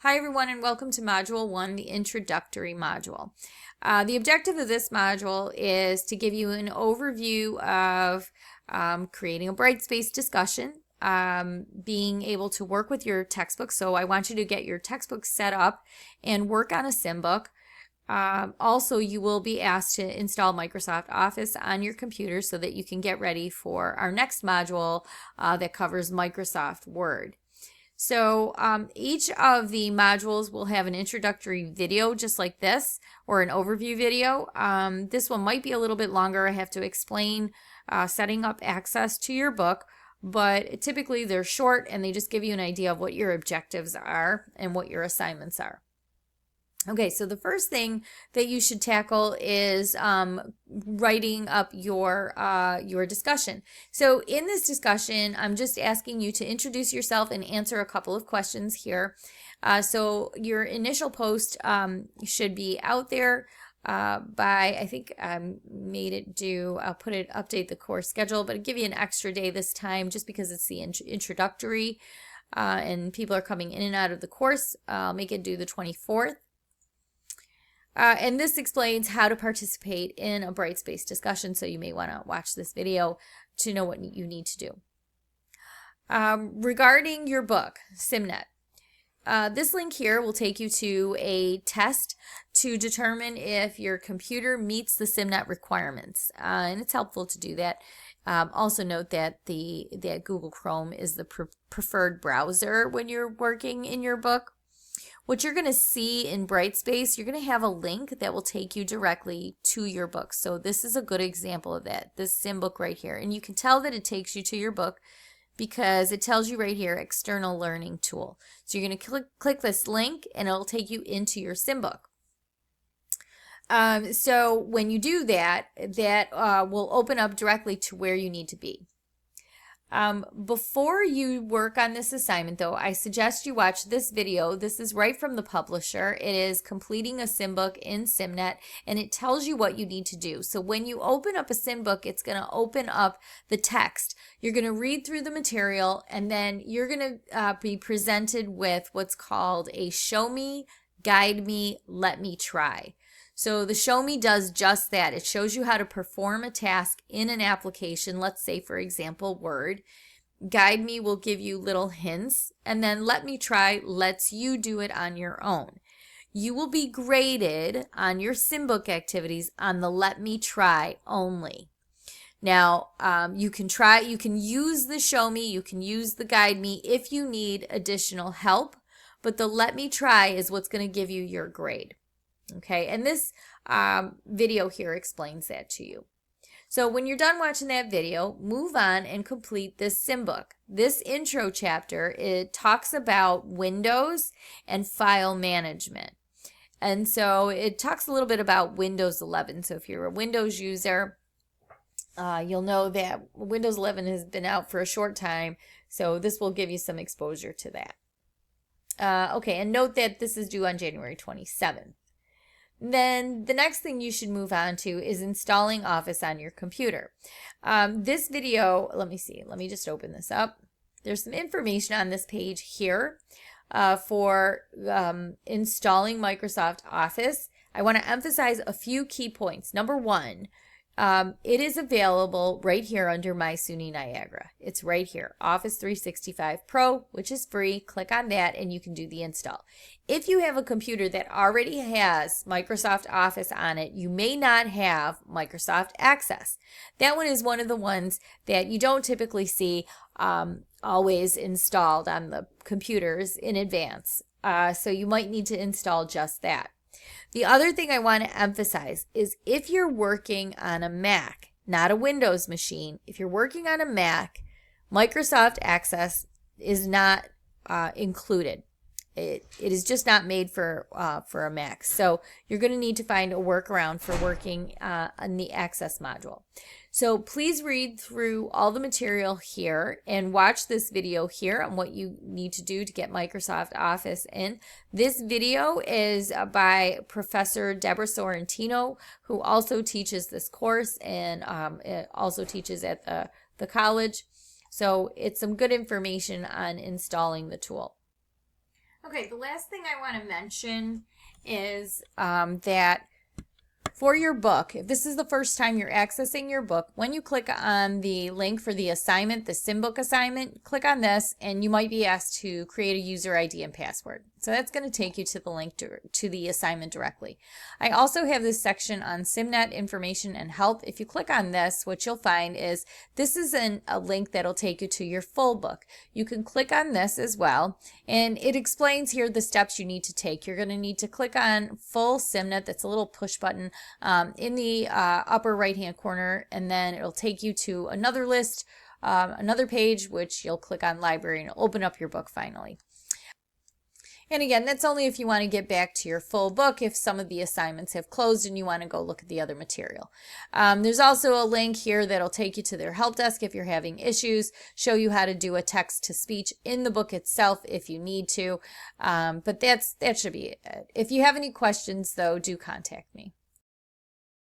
Hi everyone and welcome to Module 1, the introductory module. The objective of this module is to give you an overview of creating a Brightspace discussion, being able to work with your textbook. So I want you to get your textbook set up and work on a sim book. Also, you will be asked to install Microsoft Office on your computer so that you can get ready for our next module that covers Microsoft Word. So each of the modules will have an introductory video just like this, or an overview video. This one might be a little bit longer. I have to explain setting up access to your book, but typically they're short and they just give you an idea of what your objectives are and what your assignments are. Okay, so the first thing that you should tackle is writing up your discussion. So in this discussion, I'm just asking you to introduce yourself and answer a couple of questions here. So your initial post should be out there by, I think I made it due, I'll put it, update the course schedule, but I'll give you an extra day this time just because it's the introductory and people are coming in and out of the course. I'll make it due the 24th. And this explains how to participate in a Brightspace discussion, so you may want to watch this video to know what you need to do. Regarding your book, SimNet, this link here will take you to a test to determine if your computer meets the SimNet requirements, and it's helpful to do that. Also note that that Google Chrome is the preferred browser when you're working in your book. What you're going to see in Brightspace, you're going to have a link that will take you directly to your book. So this is a good example of that, this sim book right here. And you can tell that it takes you to your book because it tells you right here, external learning tool. So you're going to click this link and it'll take you into your sim book. So when you do that, that will open up directly to where you need to be. Before you work on this assignment though, I suggest you watch this video. This is right from the publisher. It is completing a sim book in SimNet and it tells you what you need to do. So when you open up a sim book, it's going to open up the text. You're going to read through the material and then you're going to be presented with what's called a show me, guide me, let me try. So the show me does just that. It shows you how to perform a task in an application, let's say for example Word. Guide me will give you little hints, and then let me try lets you do it on your own. You will be graded on your SimBook activities on the let me try only. Now you can use the show me, you can use the guide me if you need additional help, but the let me try is what's going to give you your grade. Okay, and this video here explains that to you. So when you're done watching that video, move on and complete this sim book. This intro chapter, it talks about Windows and file management. And so it talks a little bit about Windows 11. So if you're a Windows user, you'll know that Windows 11 has been out for a short time. So this will give you some exposure to that. Okay, and note that this is due on January 27th. Then the next thing you should move on to is installing Office on your computer. This video, let me just open this up. There's some information on this page here for installing Microsoft Office. I want to emphasize a few key points. Number one, it is available right here under My SUNY Niagara. It's right here, Office 365 Pro, which is free. Click on that and you can do the install. If you have a computer that already has Microsoft Office on it, you may not have Microsoft Access. That one is one of the ones that you don't typically see always installed on the computers in advance. So you might need to install just that. The other thing I want to emphasize is if you're working on a Mac, not a Windows machine, if you're working on a Mac, Microsoft Access is not included. It is just not made for a Mac. So you're going to need to find a workaround for working on the Access module. So please read through all the material here and watch this video here on what you need to do to get Microsoft Office in. This video is by Professor Deborah Sorrentino, who also teaches this course and also teaches at the college. So it's some good information on installing the tool. Okay, the last thing I want to mention is that for your book, if this is the first time you're accessing your book, when you click on the link for the assignment, the SimBook assignment, click on this and you might be asked to create a user ID and password. So that's going to take you to the link to the assignment directly. I also have this section on SimNet information and help. If you click on this, what you'll find is this is a link that'll take you to your full book. You can click on this as well, and it explains here the steps you need to take. You're going to need to click on full SimNet. That's a little push button in the upper right hand corner, and then it'll take you to another list, another page, which you'll click on library and it'll open up your book finally. And again, that's only if you want to get back to your full book, if some of the assignments have closed and you want to go look at the other material. There's also a link here that'll take you to their help desk if you're having issues, show you how to do a text to speech in the book itself if you need to. But that should be it. If you have any questions, though, do contact me.